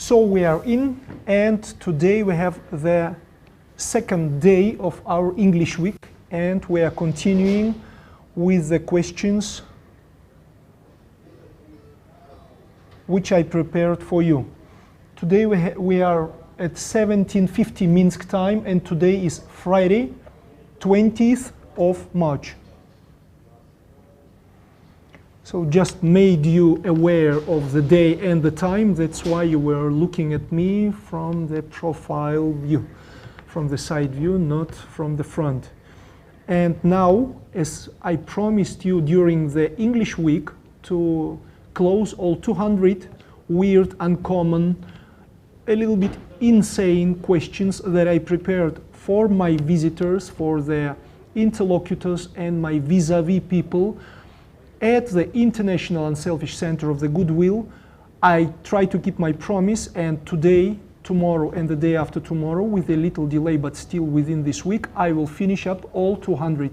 So we are in, and today we have the second day of our English week, and we are continuing with the questions which I prepared for you. Today we are at 17:50 Minsk time, and today is Friday, 20th of March. So just made you aware of the day and the time. That's why you were looking at me from the profile view, from the side view, not from the front. And now, as I promised you during the English week, to close all 200 weird, uncommon, a little bit insane questions that I prepared for my visitors, for the interlocutors and my vis-a-vis people at the International Unselfish Center of the Goodwill. I try to keep my promise, and today, tomorrow, and the day after tomorrow, with a little delay, but still within this week, I will finish up all 200.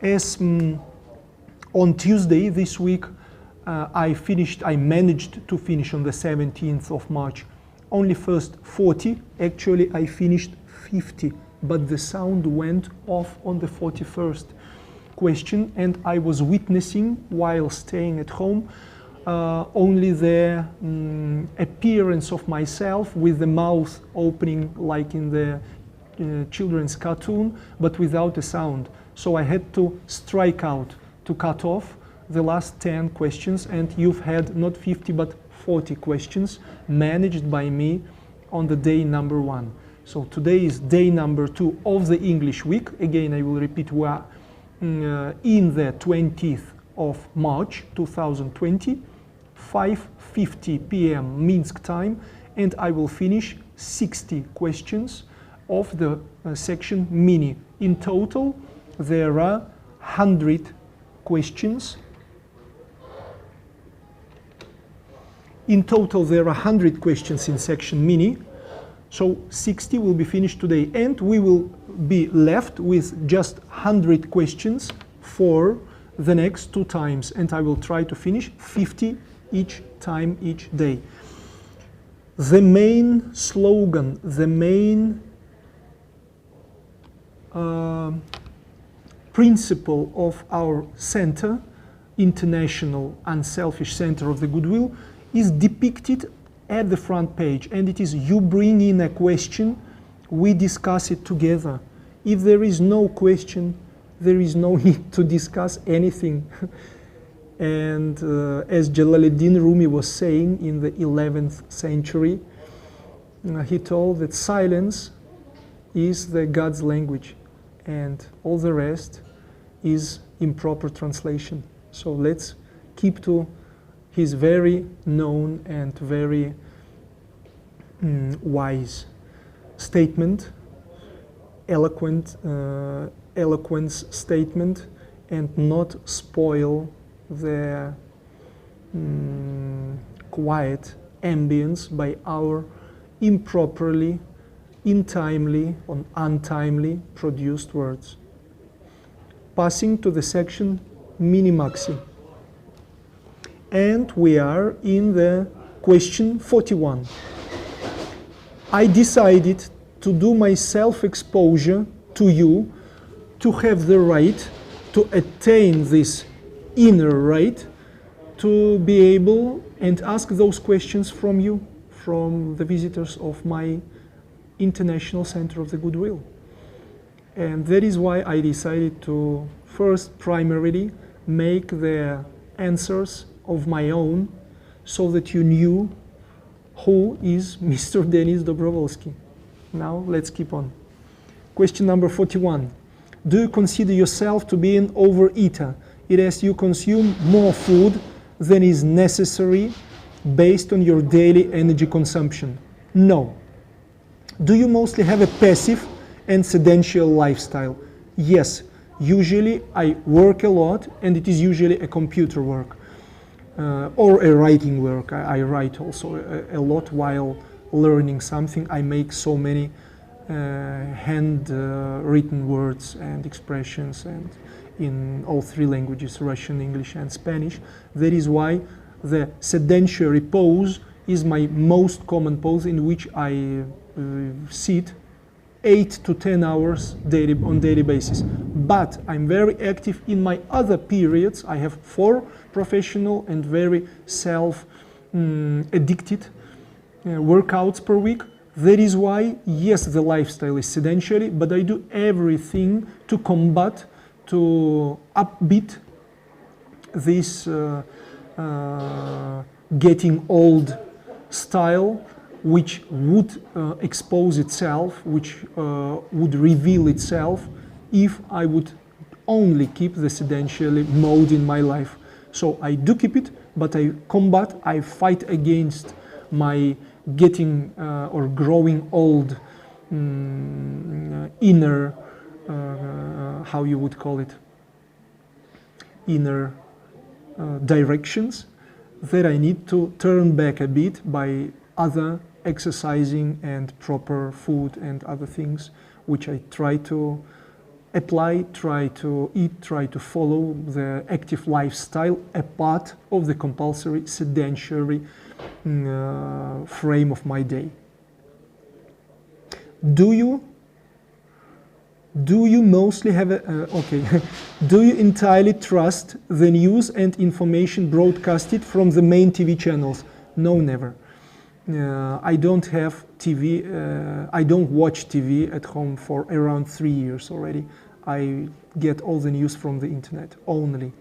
As on Tuesday this week, I managed to finish on the 17th of March. Only first 40, actually I finished 50, but the sound went off on the 41st question, and I was witnessing while staying at home only the appearance of myself with the mouth opening like in the children's cartoon, but without a sound. So I had to strike out to cut off the last 10 questions, and you've had not 50 but 40 questions managed by me on the day number 1. So today is day number 2 of the English week. Again, I will repeat, we are in the 20th of March 2020, 5:50 p.m. Minsk time, and I will finish 60 questions of the section mini. In total, there are 100 questions. In total, there are 100 questions in section mini. So 60 will be finished today, and we will be left with just 100 questions for the next 2 times, and I will try to finish 50 each time, each day. The main slogan, the main principle of our center, International Unselfish Center of the Goodwill, is depicted at the front page, and it is: you bring in a question, we discuss it together. If there is no question, there is no need to discuss anything. And as Jalaluddin Rumi was saying in the 11th century, he told that silence is the God's language, and all the rest is improper translation. So let's keep to his very known and very wise statement, eloquent statement, and not spoil the quiet ambience by our improperly, untimely, or untimely produced words. Passing to the section mini MAXI. And we are in the question 41. I decided to do my self-exposure to you, to have the right to attain this inner right, to be able and ask those questions from you, from the visitors of my International Center of the Goodwill. And that is why I decided to first primarily make the answers of my own, so that you knew who is Mr. Denis Dobrovolsky. Now let's keep on. Question number 41. Do you consider yourself to be an overeater? It is you consume more food than is necessary based on your daily energy consumption? No. Do you mostly have a passive and sedentary lifestyle? Yes. Usually I work a lot, and it is usually a computer work. Or a writing work. I write also a lot while learning something. I make so many hand-written words and expressions, and in all 3 languages, Russian, English, and Spanish. That is why the sedentary pose is my most common pose, in which I sit 8 to 10 hours on daily basis. But I'm very active in my other periods. I have 4 professional and very self-addicted workouts per week. That is why, yes, the lifestyle is sedentary, but I do everything to combat, to upbeat this getting old style, which would expose itself, which would reveal itself if I would only keep the sedentary mode in my life. So I do keep it, but I combat, I fight against my getting or growing old inner, how you would call it, inner directions that I need to turn back a bit by other exercising and proper food and other things, which I try to apply, try to eat, try to follow the active lifestyle, a part of the compulsory sedentary frame of my day. Do you mostly have do you entirely trust the news and information broadcasted from the main TV channels? No, never. I don't have TV, I don't watch TV at home for around 3 years already. I get all the news from the internet only.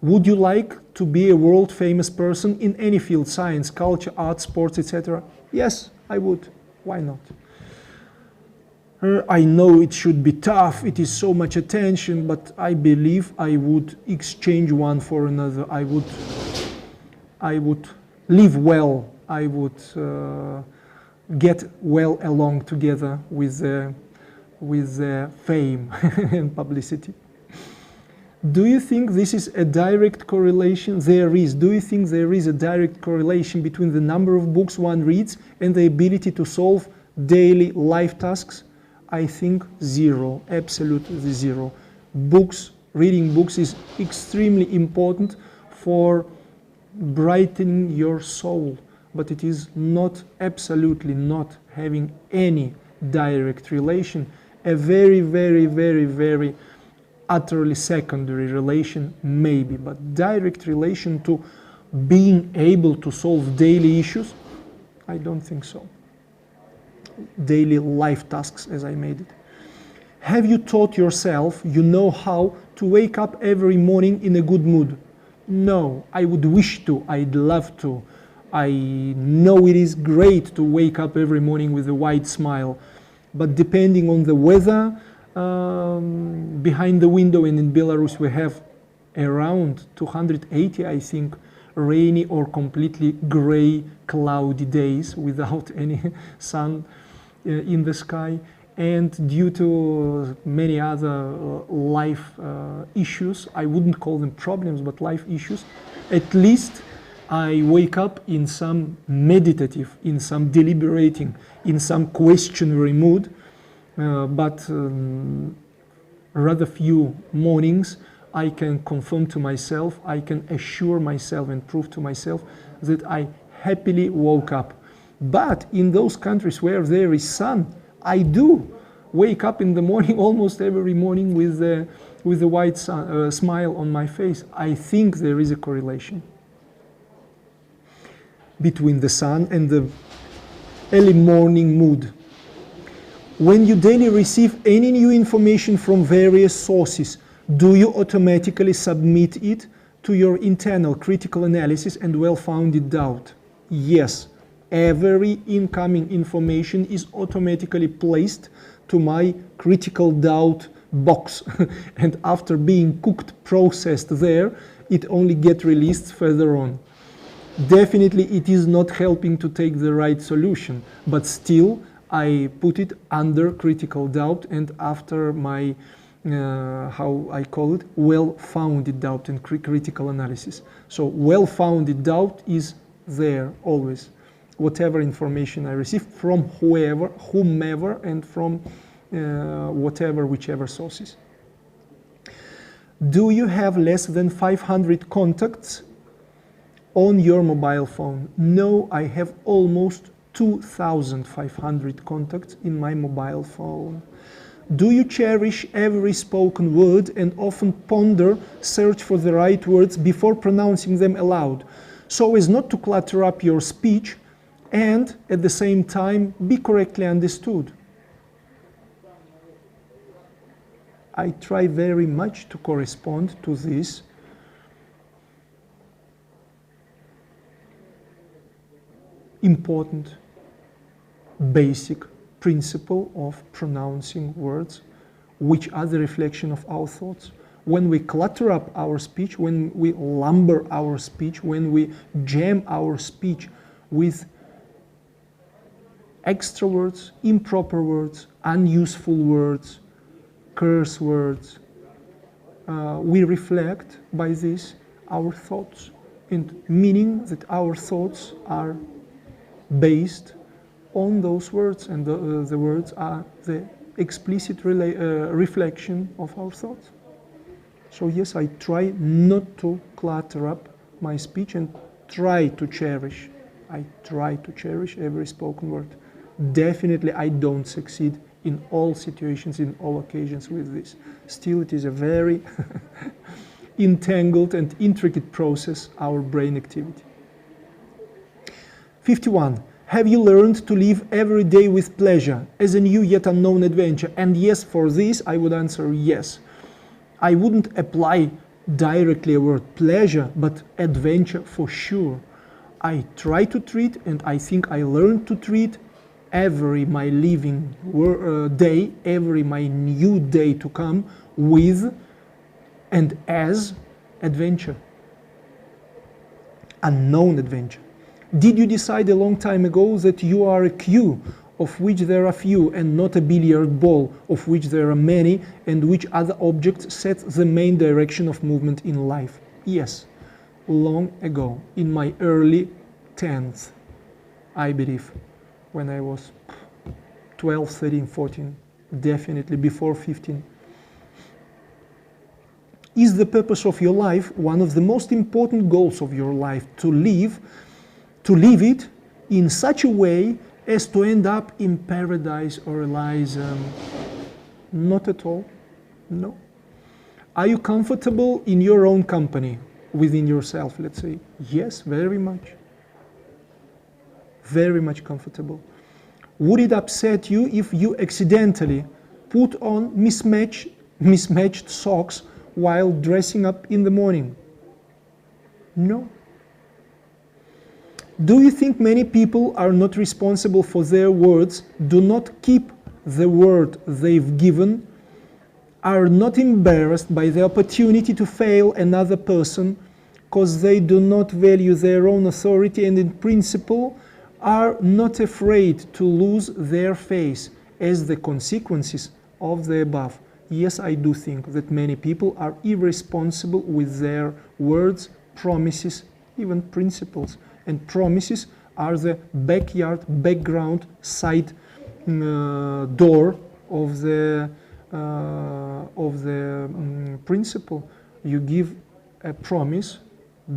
Would you like to be a world famous person in any field, science, culture, art, sports, etc.? Yes, I would. Why not? I know it should be tough, it is so much attention, but I believe I would exchange one for another. I would live well. I would get well along together with the fame and publicity. Do you think this is a direct correlation? There is. Do you think there is a direct correlation between the number of books one reads and the ability to solve daily life tasks? I think zero, absolutely zero. Reading books is extremely important for brightening your soul, but it is not, absolutely not having any direct relation. A very, very, very, very utterly secondary relation, maybe, but direct relation to being able to solve daily issues, I don't think so. Daily life tasks, as I made it. Have you taught yourself you know how to wake up every morning in a good mood? No, I would wish to, I'd love to. I know it is great to wake up every morning with a wide smile, but depending on the weather, behind the window, and in Belarus we have around 280, I think, rainy or completely gray, cloudy days without any sun in the sky. And due to many other life issues, I wouldn't call them problems, but life issues, at least I wake up in some meditative, in some deliberating, in some questionary mood, but rather few mornings I can confirm to myself, I can assure myself and prove to myself that I happily woke up. But in those countries where there is sun, I do wake up in the morning, almost every morning, with a wide smile on my face. I think there is a correlation between the sun and the early morning mood. When you daily receive any new information from various sources, do you automatically submit it to your internal critical analysis and well-founded doubt? Yes. Every incoming information is automatically placed to my critical doubt box. And after being cooked, processed there, it only gets released further on. Definitely it is not helping to take the right solution, but still I put it under critical doubt and after my, how I call it, well-founded doubt and critical analysis. So well-founded doubt is there always. Whatever information I receive from whomever, and from whichever sources. Do you have less than 500 contacts on your mobile phone? No, I have almost 2,500 contacts in my mobile phone. Do you cherish every spoken word and often ponder, search for the right words before pronouncing them aloud, so as not to clutter up your speech and at the same time be correctly understood? I try very much to correspond to this important, basic principle of pronouncing words, which are the reflection of our thoughts. When we clutter up our speech, when we lumber our speech, when we jam our speech with extra words, improper words, unuseful words, curse words, we reflect by this our thoughts, and meaning that our thoughts are based on those words, and the words are the explicit reflection of our thoughts. So yes, I try not to clutter up my speech and try to cherish. I try to cherish every spoken word. Definitely I don't succeed in all situations, in all occasions with this. Still, it is a very entangled and intricate process, our brain activity. 51. Have you learned to live every day with pleasure as a new yet unknown adventure? And yes, for this I would answer yes. I wouldn't apply directly a word pleasure, but adventure for sure. I try to treat, and I think I learned to treat, every my living day, every my new day to come with and as adventure. Unknown adventure. Did you decide a long time ago that you are a cue of which there are few and not a billiard ball of which there are many, and which other objects set the main direction of movement in life? Yes, long ago, in my early 10th, I believe, when I was 12, 13, 14, definitely before 15. Is the purpose of your life one of the most important goals of your life, to live it in such a way as to end up in paradise or Elysium? Not at all. No. Are you comfortable in your own company, within yourself, let's say? Yes, very much. Very much comfortable. Would it upset you if you accidentally put on mismatched socks while dressing up in the morning? No. Do you think many people are not responsible for their words, do not keep the word they've given, are not embarrassed by the opportunity to fail another person because they do not value their own authority, and in principle are not afraid to lose their face as the consequences of the above? Yes, I do think that many people are irresponsible with their words, promises, even principles. And promises are the background, side door of the principle. You give a promise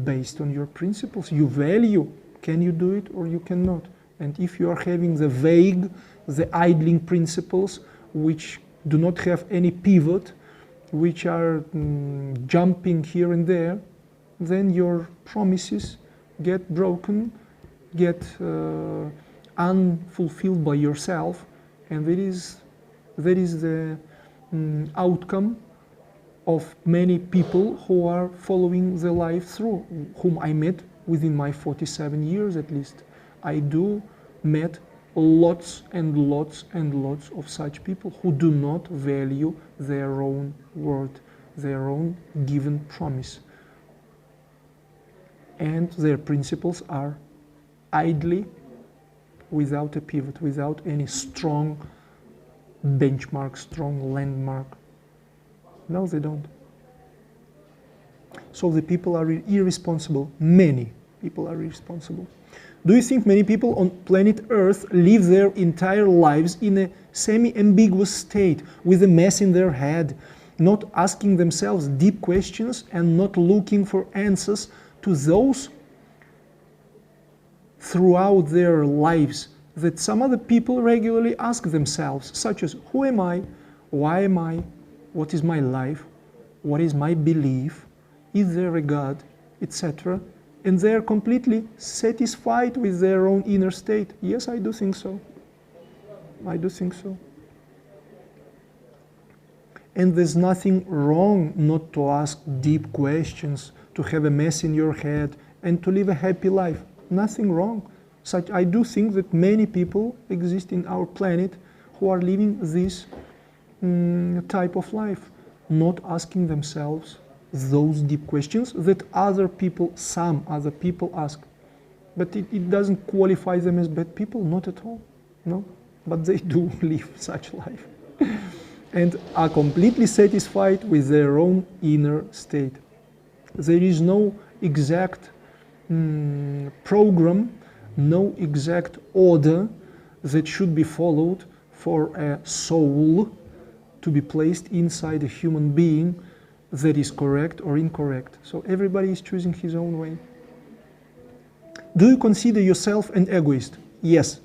based on your principles. You value, can you do it or you cannot? And if you are having the vague, the idling principles, which do not have any pivot, which are jumping here and there, then your promises get broken, get unfulfilled by yourself, and that is the outcome of many people who are following the life through, whom I met within my 47 years at least. I do met lots and lots and lots of such people who do not value their own word, their own given promise. And their principles are idly, without a pivot, without any strong benchmark, strong landmark. No, they don't. So the people are irresponsible. Many people are irresponsible. Do you think many people on planet Earth live their entire lives in a semi-ambiguous state, with a mess in their head, not asking themselves deep questions and not looking for answers to those throughout their lives that some other people regularly ask themselves, such as, who am I? Why am I? What is my life? What is my belief? Is there a God? Etc. And they are completely satisfied with their own inner state. Yes, I do think so. I do think so. And there's nothing wrong not to ask deep questions, to have a mess in your head, and to live a happy life. Nothing wrong. I do think that many people exist in our planet who are living this type of life, not asking themselves those deep questions that some other people ask. But it doesn't qualify them as bad people, not at all. No, but they do live such life and are completely satisfied with their own inner state. There is no exact program, no exact order that should be followed for a soul to be placed inside a human being that is correct or incorrect. So everybody is choosing his own way. Do you consider yourself an egoist? Yes.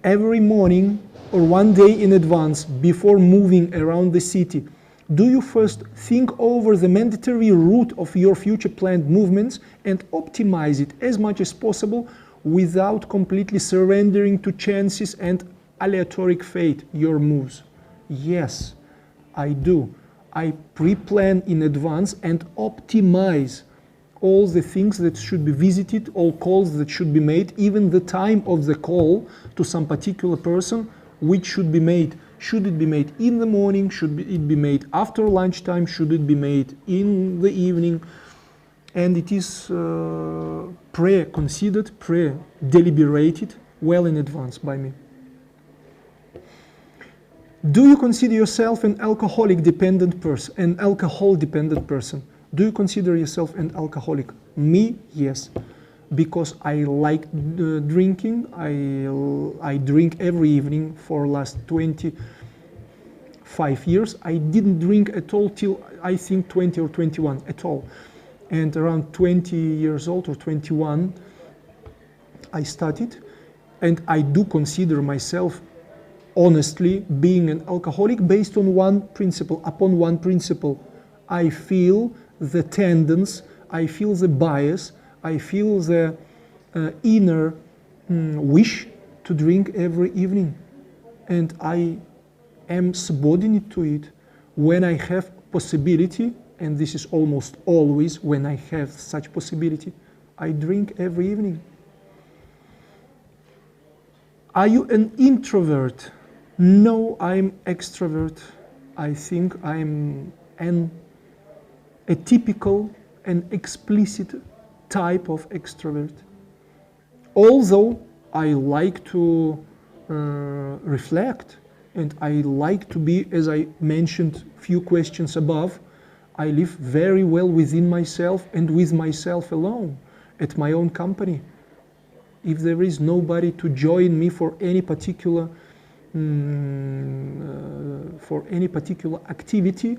Every morning or one day in advance before moving around the city, do you first think over the mandatory route of your future planned movements and optimize it as much as possible without completely surrendering to chances and aleatoric fate, your moves? Yes, I do. I pre-plan in advance and optimize all the things that should be visited, all calls that should be made, even the time of the call to some particular person, which should be made. Should it be made in the morning? Should it be made after lunchtime? Should it be made in the evening? And it is pre-considered, pre-deliberated well in advance by me. Do you consider yourself an alcohol-dependent person? Do you consider yourself an alcoholic? Me, yes. Because I like drinking. I drink every evening for last 25 years. I didn't drink at all till I think 20 or 21 at all. And around 20 years old or 21, I started. And I do consider myself honestly being an alcoholic based on one principle, I feel the tendency, I feel the bias, I feel the inner wish to drink every evening. And I am subordinate to it when I have possibility, and this is almost always when I have such possibility, I drink every evening. Are you an introvert? No, I'm extrovert. I think I'm a typical and explicit type of extrovert. Although I like to reflect and I like to be, as I mentioned a few questions above, I live very well within myself and with myself alone, at my own company. If there is nobody to join me for any particular activity,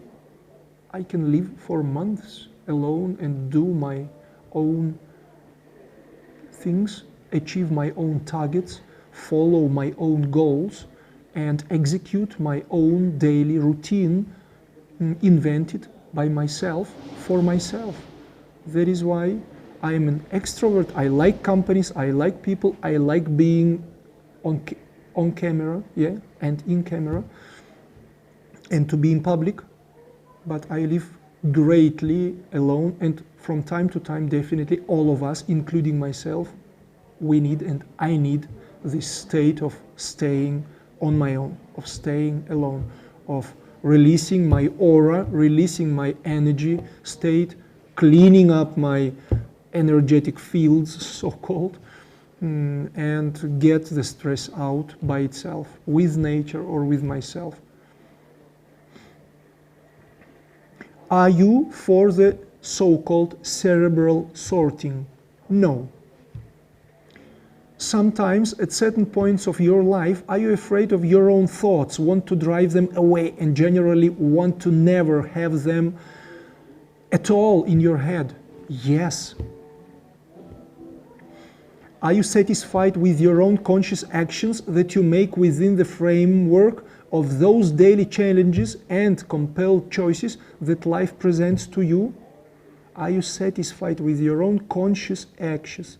I can live for months alone and do my own things, achieve my own targets, follow my own goals, and execute my own daily routine invented by myself for myself. That is why I am an extrovert. I like companies, I like people, I like being on camera, and in camera, and to be in public, but I live greatly alone, and from time to time, definitely all of us, including myself, we need and I need this state of staying on my own, of staying alone, of releasing my aura, releasing my energy state, cleaning up my energetic fields, so-called, and get the stress out by itself, with nature or with myself. Are you for the so-called cerebral sorting? No. Sometimes at certain points of your life, are you afraid of your own thoughts, want to drive them away, and generally want to never have them at all in your head? Yes. Are you satisfied with your own conscious actions that you make within the framework of those daily challenges and compelled choices that life presents to you? Are you satisfied with your own conscious actions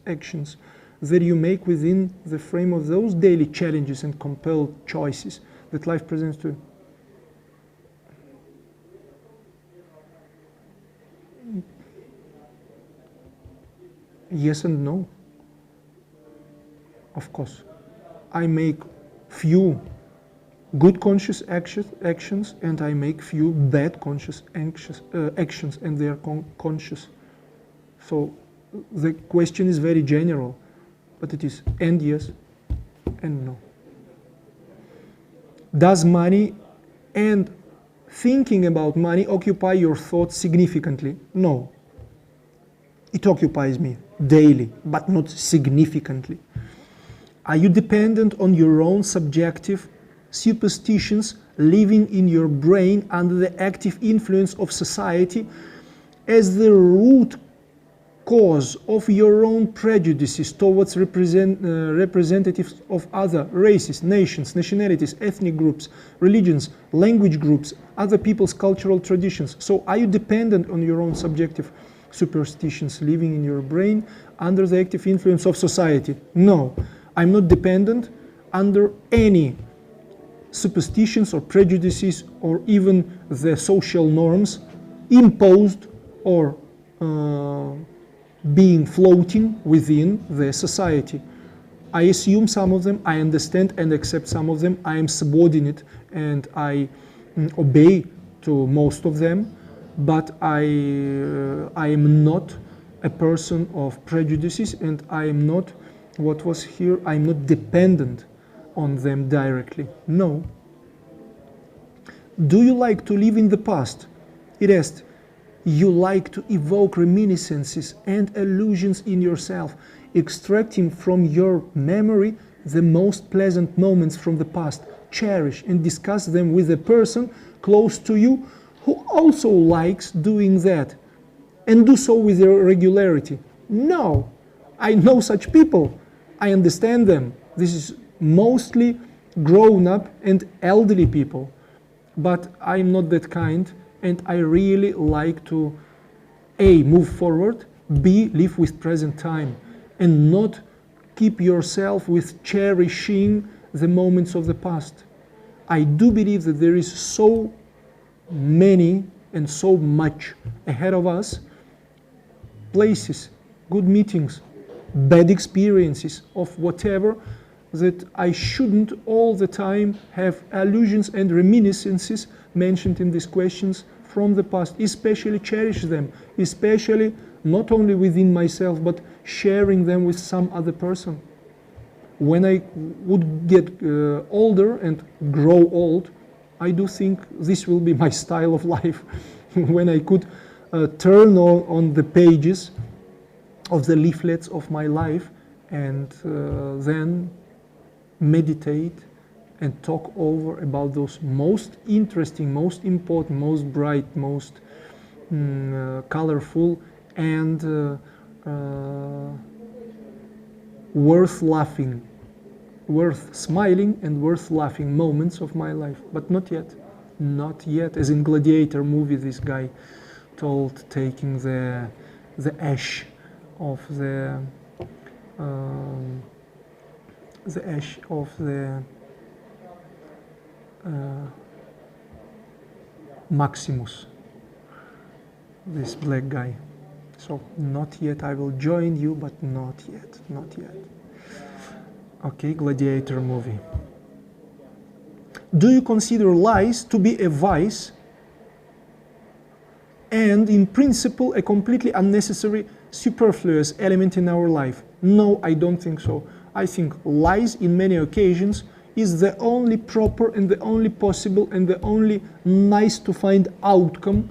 that you make within the frame of those daily challenges and compelled choices that life presents to you? Yes and no. Of course. I make few good conscious actions and I make few bad conscious actions, and they are conscious. So the question is very general, but it is and yes and no. Does money and thinking about money occupy your thoughts significantly? No. It occupies me daily, but not significantly. Are you dependent on your own subjective superstitions living in your brain under the active influence of society as the root cause of your own prejudices towards representatives of other races, nations, nationalities, ethnic groups, religions, language groups, other people's cultural traditions? So are you dependent on your own subjective superstitions living in your brain under the active influence of society? No, I'm not dependent under any superstitions or prejudices or even the social norms imposed or being floating within the society. I assume some of them, I understand and accept some of them, I am subordinate and I obey to most of them, but I am not a person of prejudices and I am not, what was here, I am not dependent on them directly. No. Do you like to live in the past? It asked. You like to evoke reminiscences and illusions in yourself, extracting from your memory the most pleasant moments from the past. Cherish and discuss them with a person close to you who also likes doing that, and do so with regularity. No, I know such people. I understand them. This is mostly grown-up and elderly people, but I'm not that kind. And I really like to A, move forward, B, live with present time, and not keep yourself with cherishing the moments of the past. I do believe that there is so many and so much ahead of us, places, good meetings, bad experiences of whatever, that I shouldn't all the time have allusions and reminiscences mentioned in these questions from the past, especially cherish them, especially not only within myself, but sharing them with some other person. When I would get older and grow old, I do think this will be my style of life. When I could turn on the pages of the leaflets of my life and then meditate and talk over about those most interesting, most important, most bright, most colorful and worth laughing, worth smiling and worth laughing moments of my life. But not yet, not yet. As in Gladiator movie, this guy told, taking the ash of the ash of the Maximus, this black guy. So not yet. I will join you, but not yet, not yet. Okay, Gladiator movie. Do you consider lies to be a vice and in principle a completely unnecessary, superfluous element in our life? No, I don't think so. I think lies in many occasions is the only proper and the only possible and the only nice to find outcome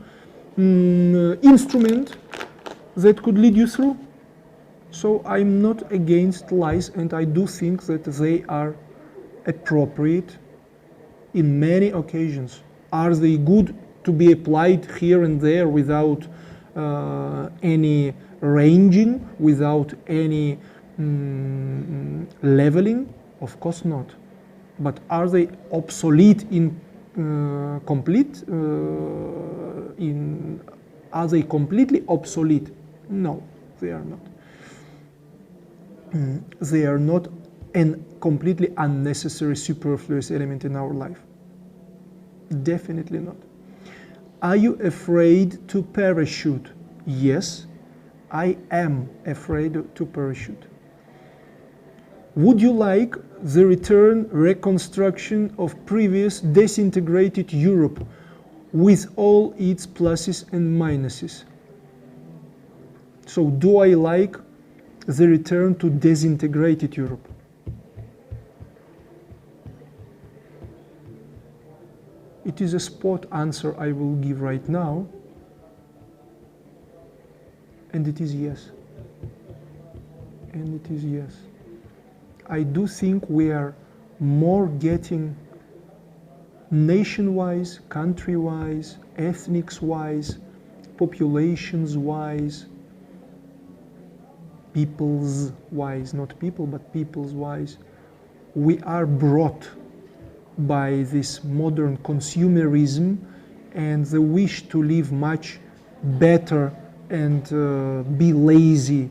instrument that could lead you through. So I'm not against lies, and I do think that they are appropriate in many occasions. Are they good to be applied here and there without any ranging, without any Leveling? Of course not. But are they obsolete in are they completely obsolete? No, they are not. They are not a completely unnecessary, superfluous element in our life. Definitely not. Are you afraid to parachute? Yes, I am afraid to parachute. Would you like the reconstruction of previous disintegrated Europe with all its pluses and minuses? So do I like the return to disintegrated Europe? It is a spot answer I will give right now, and it is yes. And it is yes. I do think we are more getting nation-wise, country-wise, ethnics-wise, populations-wise, peoples-wise, not people, but peoples-wise. We are brought by this modern consumerism and the wish to live much better and be lazy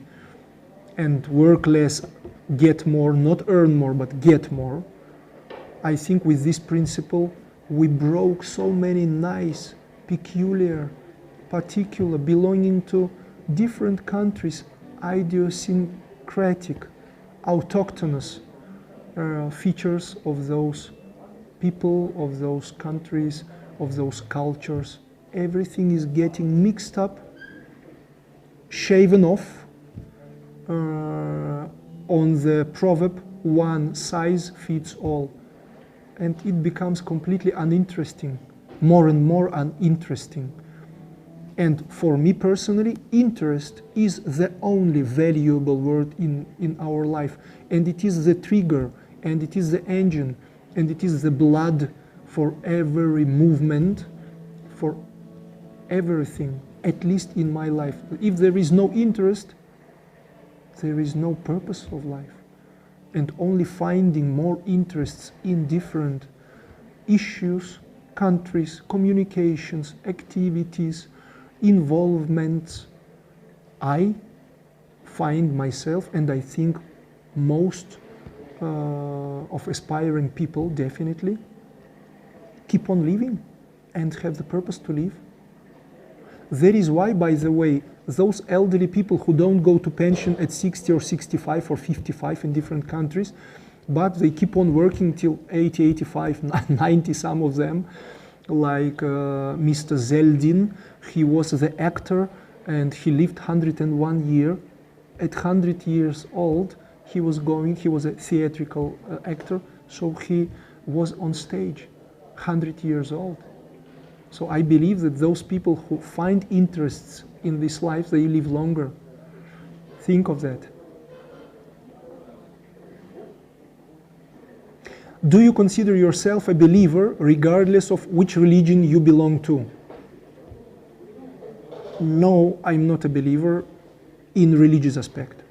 and work less, get more, not earn more, but get more. I think with this principle, we broke so many nice, peculiar, particular, belonging to different countries, idiosyncratic, autochthonous features of those people, of those countries, of those cultures. Everything is getting mixed up, shaven off on the proverb, one size fits all. And it becomes completely uninteresting, more and more uninteresting. And for me personally, interest is the only valuable word in our life. And it is the trigger, and it is the engine, and it is the blood for every movement, for everything, at least in my life. If there is no interest, there is no purpose of life. And only finding more interests in different issues, countries, communications, activities, involvements, I find myself, and I think most of aspiring people definitely keep on living and have the purpose to live. That is why, by the way, those elderly people who don't go to pension at 60 or 65 or 55 in different countries, but they keep on working till 80, 85, 90, some of them, like Mr. Zeldin. He was the actor and he lived 101 years. At 100 years old, he was a theatrical actor, so he was on stage, 100 years old. So I believe that those people who find interests in this life, they live longer. Think of that. Do you consider yourself a believer regardless of which religion you belong to? No, I'm not a believer in religious aspect.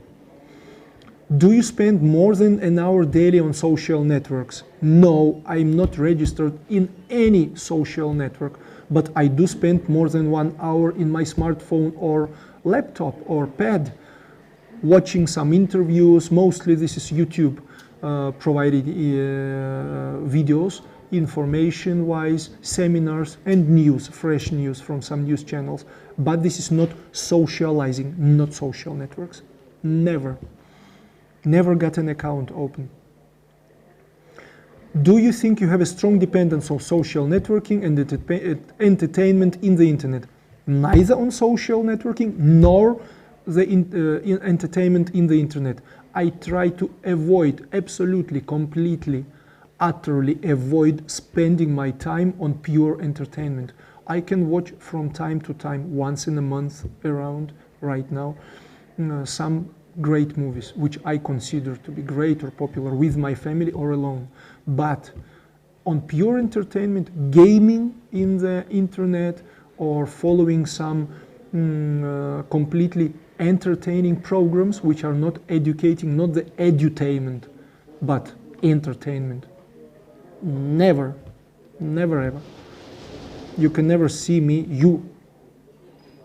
Do you spend more than an hour daily on social networks? No, I'm not registered in any social network, but I do spend more than 1 hour in my smartphone or laptop or pad watching some interviews. Mostly this is YouTube provided videos, information-wise, seminars and news, fresh news from some news channels. But this is not socializing, not social networks. Never got an account open. Do you think you have a strong dependence on social networking and entertainment in the internet? Neither on social networking nor the entertainment in the internet. I try to avoid, absolutely, completely, utterly avoid spending my time on pure entertainment. I can watch from time to time, once in a month around right now, some great movies, which I consider to be great or popular with my family or alone. But on pure entertainment, gaming in the internet or following some completely entertaining programs which are not educating, not the edutainment, but entertainment. Never, never ever. You can never see me, you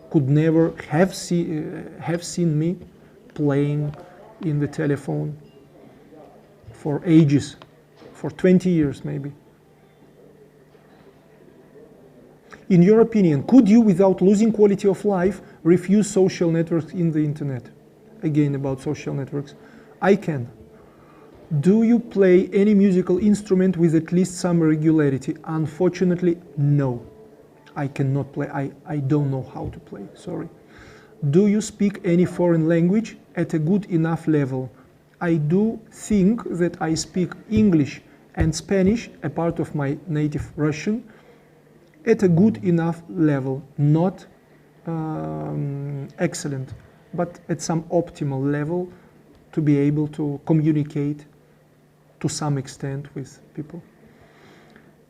could never have seen me playing in the telephone for ages, for 20 years maybe. In your opinion, could you, without losing quality of life, refuse social networks in the internet? Again, about social networks. I can. Do you play any musical instrument with at least some regularity? Unfortunately, no. I cannot play. I don't know how to play, sorry. Do you speak any foreign language at a good enough level? I do think that I speak English and Spanish, a part of my native Russian, at a good enough level, not excellent, but at some optimal level to be able to communicate to some extent with people.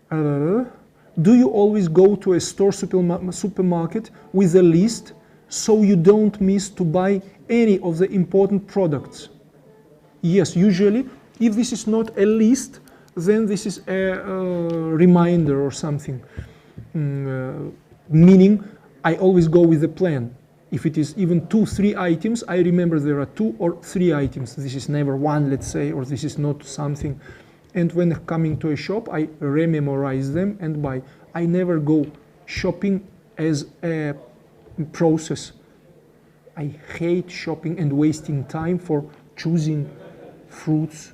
Do you always go to a store supermarket with a list so you don't miss to buy any of the important products? Yes, usually, if this is not a list, then this is a reminder or something. Meaning, I always go with a plan. If it is even 2-3 items, I remember there are 2 or 3 items. This is never one, let's say, or this is not something. And when coming to a shop, I rememorize them and buy. I never go shopping as a process. I hate shopping and wasting time for choosing fruits,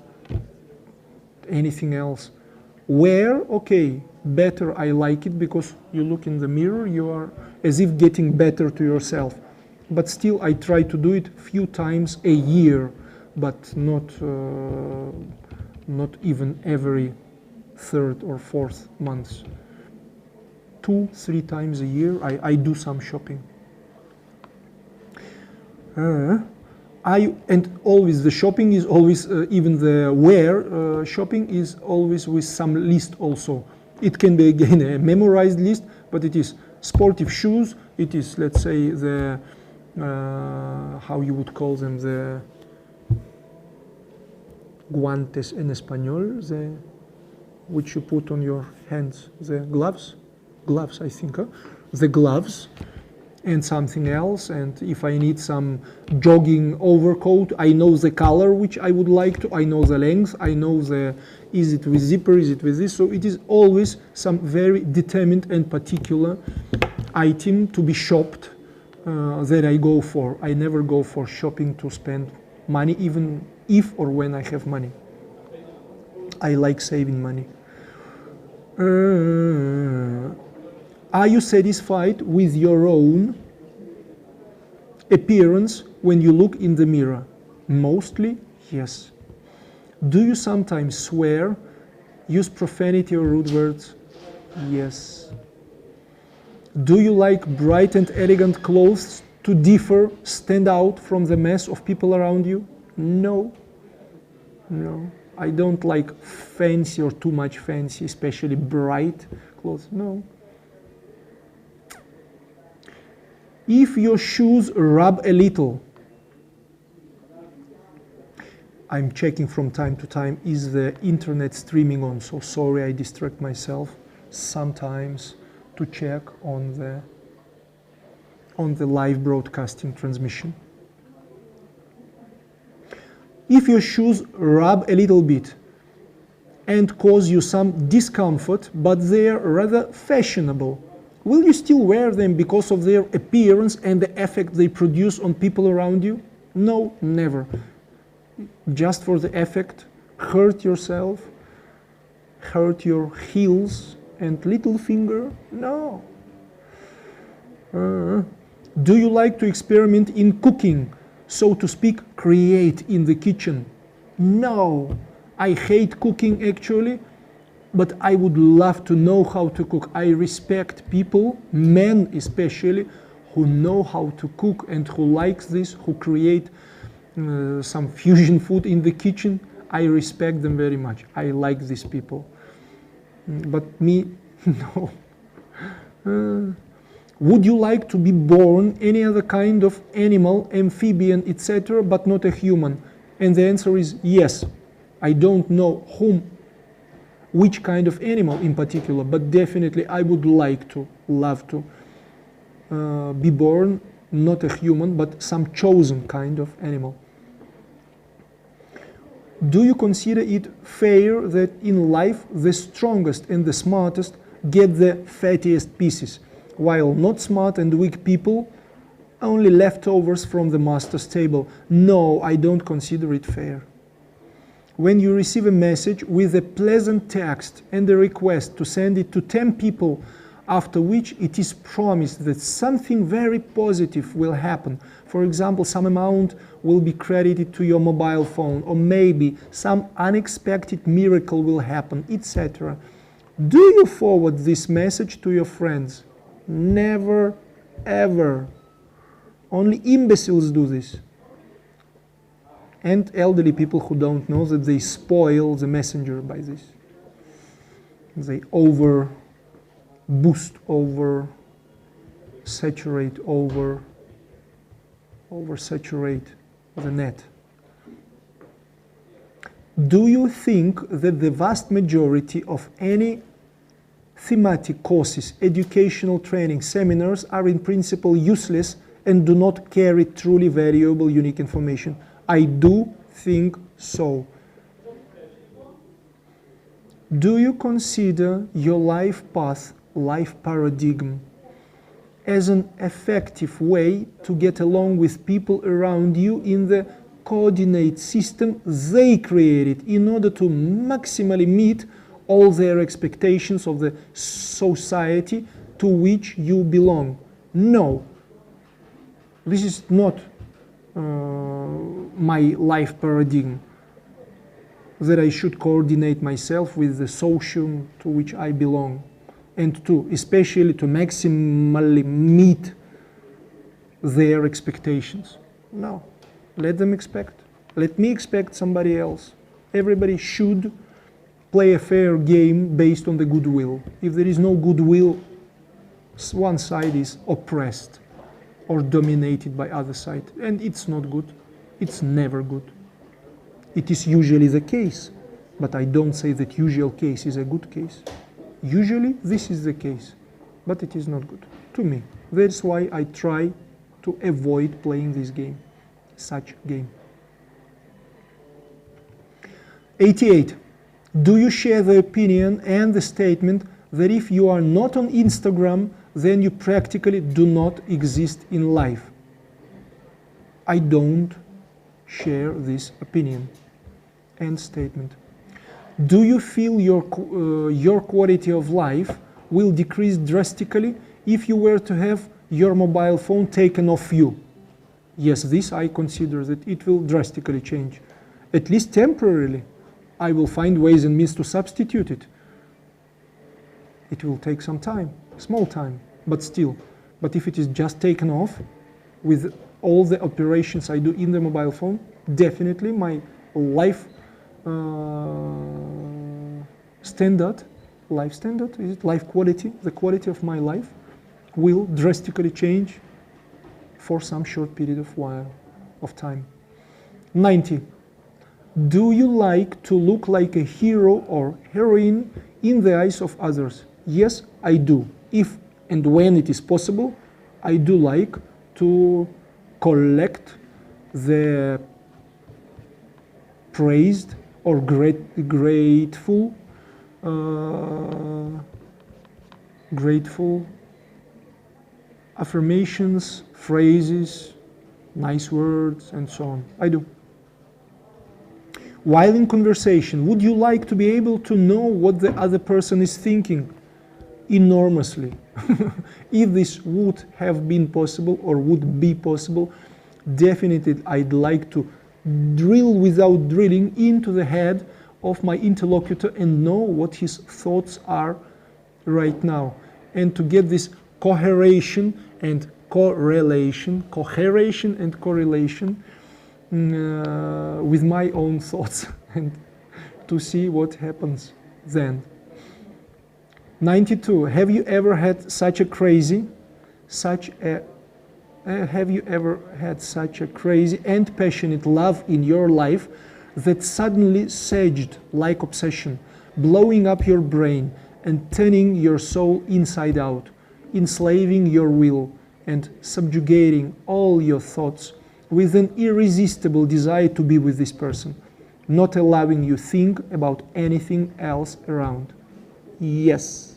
anything else. Where, okay, better I like it because you look in the mirror, you are as if getting better to yourself. But still I try to do it few times a year, but not even every 3rd or 4th month. 2-3 times a year I do some shopping. And always the shopping is always, even the wear shopping is always with some list also. It can be again a memorized list, but it is sportive shoes, it is, let's say, the, how you would call them, the guantes en español, the, which you put on your hands, the gloves, I think, the gloves, and something else. And if I need some jogging overcoat, I know the color which I would like to, I know the length, I know the, is it with zipper, is it with this? So it is always some very determined and particular item to be shopped that I go for. I never go for shopping to spend money, even if or when I have money. I like saving money. Are you satisfied with your own appearance when you look in the mirror? Mostly, yes. Do you sometimes swear, use profanity or rude words? Yes. Do you like bright and elegant clothes to differ, stand out from the mass of people around you? No. No. I don't like fancy or too much fancy, especially bright clothes. No. If your shoes rub a little, I'm checking from time to time, is the internet streaming on? So sorry, I distract myself sometimes to check on the live broadcasting transmission. If your shoes rub a little bit and cause you some discomfort, but they are rather fashionable, will you still wear them because of their appearance and the effect they produce on people around you? No, never. Just for the effect, hurt yourself, hurt your heels and little finger? No. Do you like to experiment in cooking, so to speak, create in the kitchen? No. I hate cooking actually, but I would love to know how to cook. I respect people, men especially, who know how to cook and who likes this, who create some fusion food in the kitchen. I respect them very much. I like these people. But me, no. Would you like to be born any other kind of animal, amphibian, etc., but not a human? And the answer is yes. I don't know which kind of animal in particular, but definitely I would like to, love to be born not a human, but some chosen kind of animal. Do you consider it fair that in life the strongest and the smartest get the fattiest pieces, while not smart and weak people only leftovers from the master's table? No, I don't consider it fair. When you receive a message with a pleasant text and a request to send it to 10 people, after which it is promised that something very positive will happen. For example, some amount will be credited to your mobile phone, or maybe some unexpected miracle will happen, etc. Do you forward this message to your friends? Never, ever. Only imbeciles do this. And elderly people who don't know that they spoil the messenger by this. They boost, saturate the net. Do you think that the vast majority of any thematic courses, educational training, seminars are in principle useless and do not carry truly valuable, unique information? I do think so. Do you consider your life path, life paradigm, as an effective way to get along with people around you in the coordinate system they created in order to maximally meet all their expectations of the society to which you belong? No, this is not my life paradigm, that I should coordinate myself with the socium to which I belong, and especially to maximally meet their expectations. No, let them expect. Let me expect somebody else. Everybody should play a fair game based on the goodwill. If there is no goodwill, one side is oppressed or dominated by other side, and it's not good. It's never good. It is usually the case, but I don't say that usual case is a good case. Usually this is the case, but it is not good to me. That's why I try to avoid playing this game, such game. 88. Do you share the opinion and the statement that if you are not on Instagram, then you practically do not exist in life? I don't share this opinion and statement. Do you feel your quality of life will decrease drastically if you were to have your mobile phone taken off you? Yes, this I consider that it will drastically change, at least temporarily. I will find ways and means to substitute it. It will take some time, small time, but still. But if it is just taken off with all the operations I do in the mobile phone, definitely my life standard, life quality, the quality of my life will drastically change for some short period of time. 90. Do you like to look like a hero or heroine in the eyes of others? Yes, I do. If and when it is possible, I do like to collect the praised or grateful affirmations, phrases, nice words, and so on. I do. While in conversation, would you like to be able to know what the other person is thinking? Enormously. If this would have been possible or would be possible, definitely I'd like to drill without drilling into the head of my interlocutor and know what his thoughts are right now, and to get this coheration and correlation with my own thoughts and to see what happens then. 92. Have you ever had such a crazy, such a have you ever had such a crazy and passionate love in your life that suddenly surged like obsession, blowing up your brain and turning your soul inside out, enslaving your will and subjugating all your thoughts with an irresistible desire to be with this person, not allowing you think about anything else around? Yes.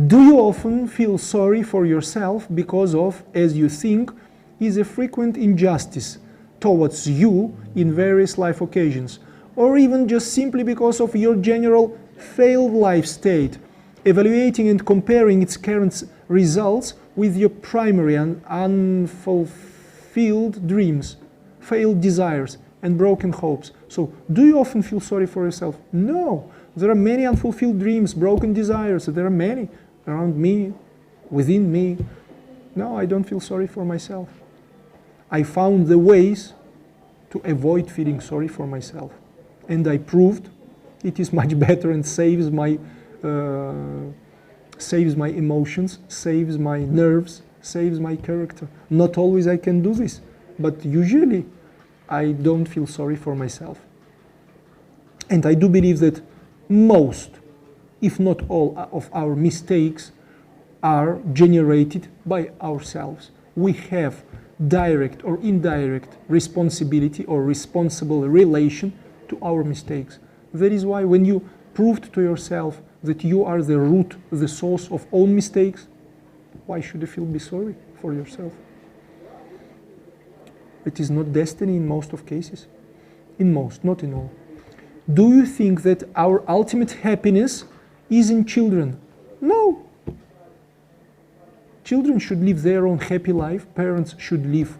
Do you often feel sorry for yourself because of, as you think, is a frequent injustice towards you in various life occasions, or even just simply because of your general failed life state, evaluating and comparing its current results with your primary and unfulfilled dreams, failed desires, and broken hopes? So, do you often feel sorry for yourself? No. There are many unfulfilled dreams, broken desires. There are many around me, within me. No, I don't feel sorry for myself. I found the ways to avoid feeling sorry for myself. And I proved it is much better and saves my emotions, saves my nerves, saves my character. Not always I can do this, but usually I don't feel sorry for myself. And I do believe that most, if not all, of our mistakes are generated by ourselves. We have direct or indirect responsibility or responsible relation to our mistakes. That is why when you proved to yourself that you are the root, the source of all mistakes, why should you be sorry for yourself? It is not destiny in most of cases. In most, not in all. Do you think that our ultimate happiness is in children? No. Children should live their own happy life. Parents should live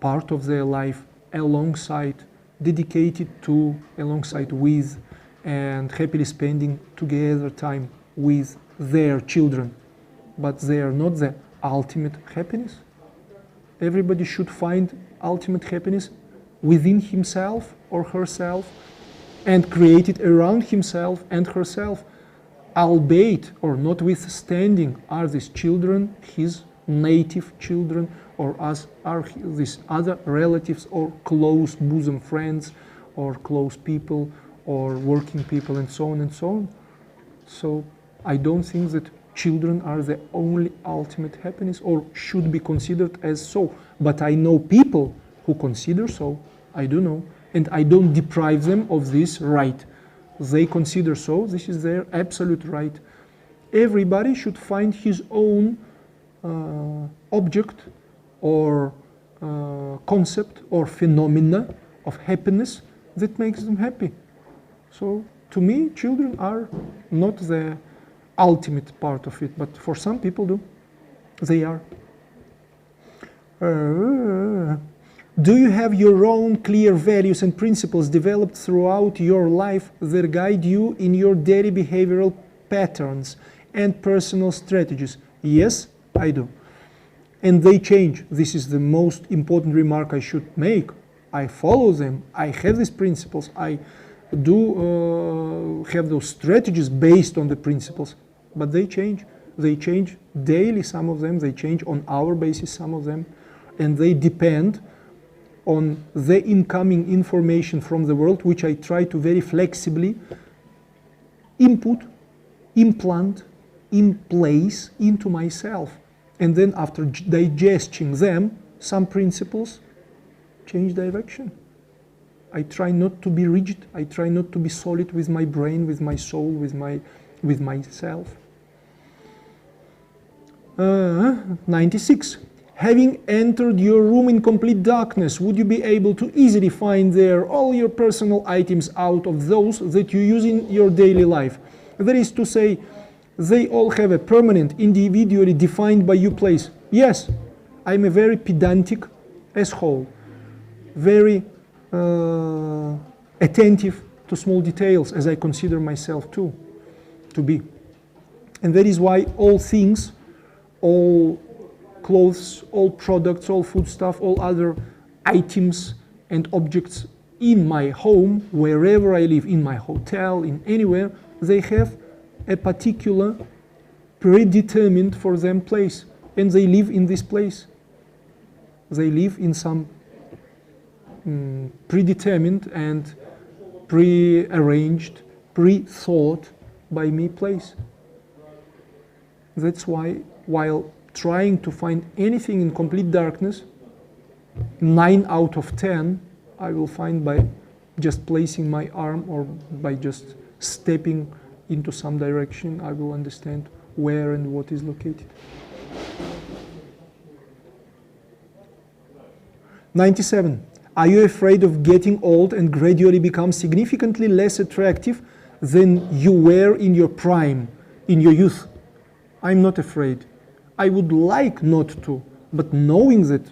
part of their life alongside, dedicated to, alongside with, and happily spending together time with their children. But they are not the ultimate happiness. Everybody should find ultimate happiness within himself or herself and create it around himself and herself, albeit or notwithstanding are these children his native children, or are these other relatives or close bosom friends or close people or working people and so on and so on. So I don't think that children are the only ultimate happiness or should be considered as so. But I know people who consider so. I do know. And I don't deprive them of this right. They consider so. This is their absolute right. Everybody should find his own object or concept or phenomena of happiness that makes them happy. So to me, children are not the ultimate part of it, but for some people do. They are. Do you have your own clear values and principles developed throughout your life that guide you in your daily behavioral patterns and personal strategies? Yes, I do. And they change. This is the most important remark I should make. I follow them. I have these principles. I do have those strategies based on the principles, but they change. They change daily, some of them. They change on hour basis, some of them. And they depend on the incoming information from the world, which I try to very flexibly input, implant, in place into myself. And then after digesting them, some principles change direction. I try not to be rigid. I try not to be solid with my brain, with my soul, with myself. 96. Having entered your room in complete darkness, would you be able to easily find there all your personal items out of those that you use in your daily life? That is to say, they all have a permanent, individually defined by you place. Yes, I'm a very pedantic asshole, very attentive to small details, as I consider myself to be. And that is why all things, all clothes, all products, all foodstuff, all other items and objects in my home, wherever I live, in my hotel, in anywhere, they have a particular predetermined for them place, and they live in this place. They live in some predetermined and pre-arranged, pre-thought by me place. That's why, while trying to find anything in complete darkness, 9 out of 10 I will find by just placing my arm or by just stepping into some direction. I will understand where and what is located. 97. Are you afraid of getting old and gradually become significantly less attractive than you were in your prime, in your youth? I'm not afraid. I would like not to, but knowing that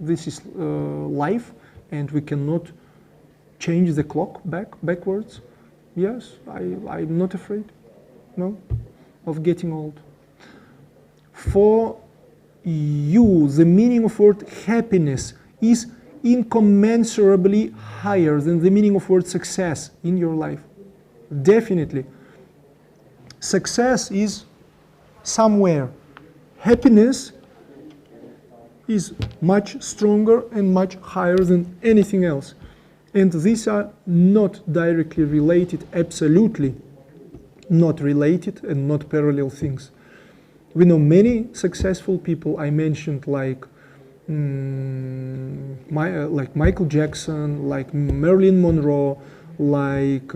this is life and we cannot change the clock backwards, yes, I'm not afraid, no, of getting old. For you, the meaning of word happiness is incommensurably higher than the meaning of word success in your life. Definitely. Success is somewhere. Happiness is much stronger and much higher than anything else. And these are not directly related, absolutely not related and not parallel things. We know many successful people I mentioned, like Michael Jackson, like Marilyn Monroe, like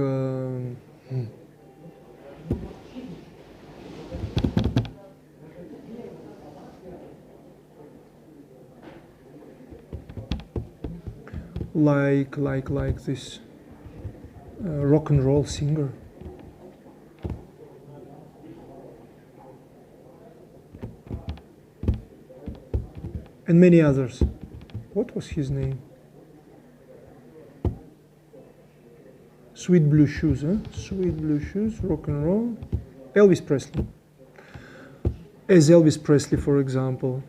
this rock and roll singer. And many others. What was his name? Sweet Blue Shoes, huh? Sweet Blue Shoes, rock and roll. Elvis Presley. As Elvis Presley, for example.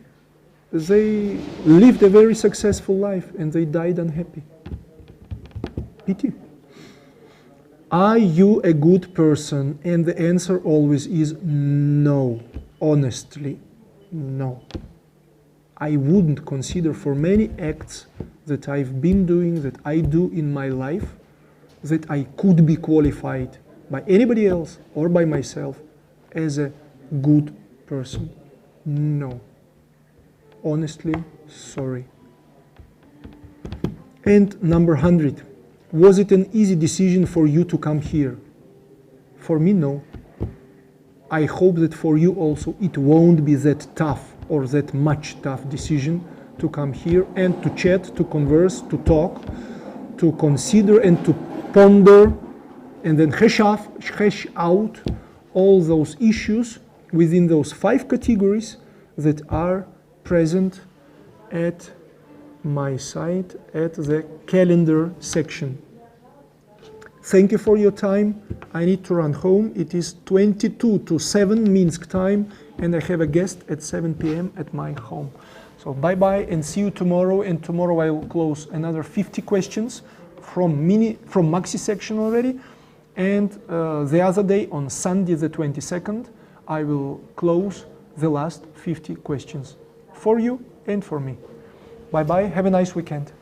They lived a very successful life and they died unhappy. Pity. Are you a good person? And the answer always is no. Honestly, no. I wouldn't consider for many acts that I've been doing, that I do in my life, that I could be qualified by anybody else or by myself as a good person. No. Honestly, sorry. And number 100. Was it an easy decision for you to come here? For me, no. I hope that for you also it won't be that tough or that much tough decision to come here and to chat, to converse, to talk, to consider and to ponder and then hash out all those issues within those 5 categories that are present at my site at the calendar section. Thank you for your time. I need to run home. It is 22 to 7 Minsk time, and I have a guest at 7 p.m. at my home. So bye-bye and see you tomorrow. And tomorrow I will close another 50 questions from MAXI section already. And the other day, on Sunday the 22nd, I will close the last 50 questions for you and for me. Bye-bye. Have a nice weekend.